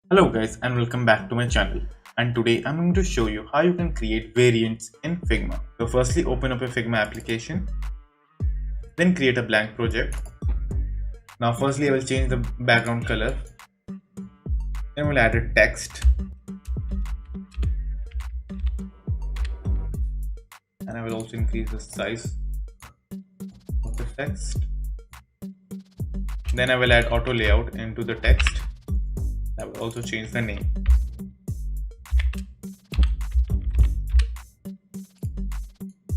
Hello guys and welcome back to my channel, and today I'm going to show you how you can create variants in Figma. So firstly open up a Figma application, then create a blank project. Now firstly I will change the background color, then we'll add a text and I will also increase the size of the text. Then I will add auto layout into the text. I will also change the name.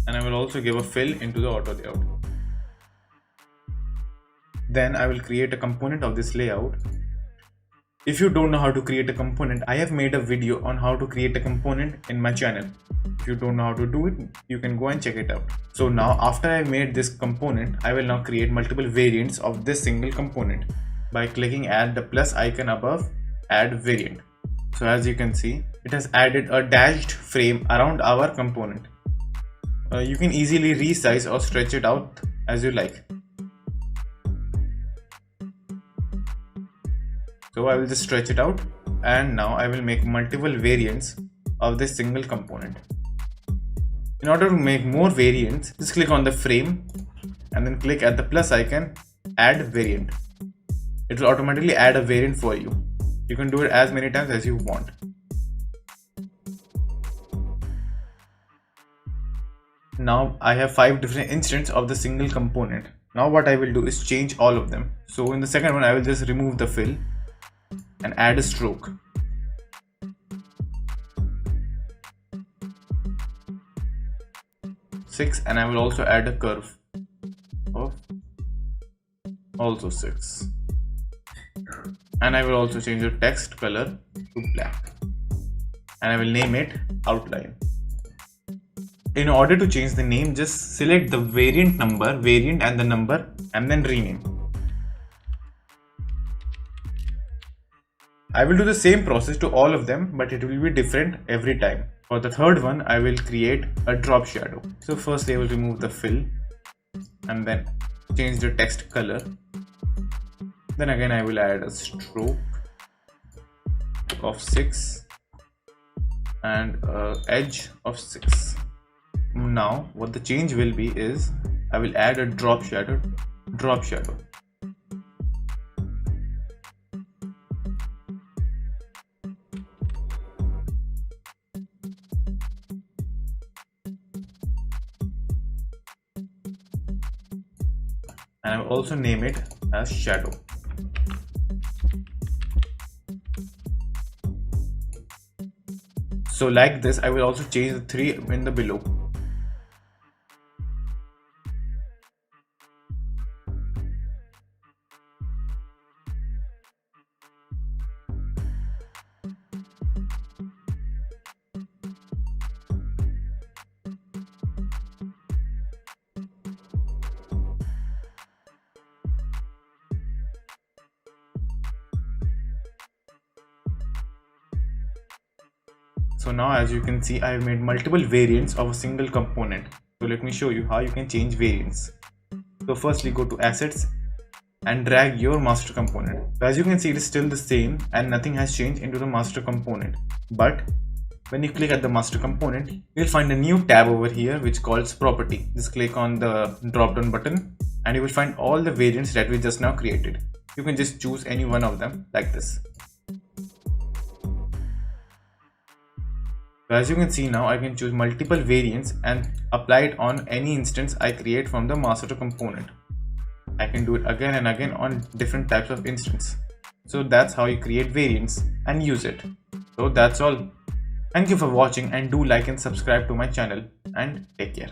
And I will also give a fill into the auto layout. Then I will create a component of this layout. If you don't know how to create a component, I have made a video on how to create a component in my channel. If you don't know how to do it, you can go and check it out. So now after I made this component, I will now create multiple variants of this single component by clicking add the plus icon above add variant. So as you can see, it has added a dashed frame around our component. You can easily resize or stretch it out as you like. So I will just stretch it out, and now I will make multiple variants of this single component. In order to make more variants, just click on the frame and then click at the plus icon, add variant. It will automatically add a variant for you. You can do it as many times as you want. Now I have 5 different instances of the single component. Now what I will do is change all of them. So in the second one I will just remove the fill and add a stroke. Six, and I will also add a curve of also 6. And I will also change the text color to black. And I will name it outline. In order to change the name, just select the variant number, variant and the number, and then rename. I will do the same process to all of them, but it will be different every time. For the third one, I will create a drop shadow. So firstly I will remove the fill and then change the text color. Then again I will add a stroke of 6 and an edge of 6. Now what the change will be is I will add a drop shadow. And I will also name it as shadow. So like this, I will also change the 3 in the below. So now as you can see, I have made multiple variants of a single component. So let me show you how you can change variants. So firstly go to assets and drag your master component. So as you can see, it is still the same and nothing has changed into the master component. But when you click at the master component, you'll find a new tab over here which calls property. Just click on the drop down button and you will find all the variants that we just now created. You can just choose any one of them like this. So as you can see, now I can choose multiple variants and apply it on any instance I create from the master component. I can do it again and again on different types of instance. So that's how you create variants and use it. So that's all. Thank you for watching, and do like and subscribe to my channel, and take care.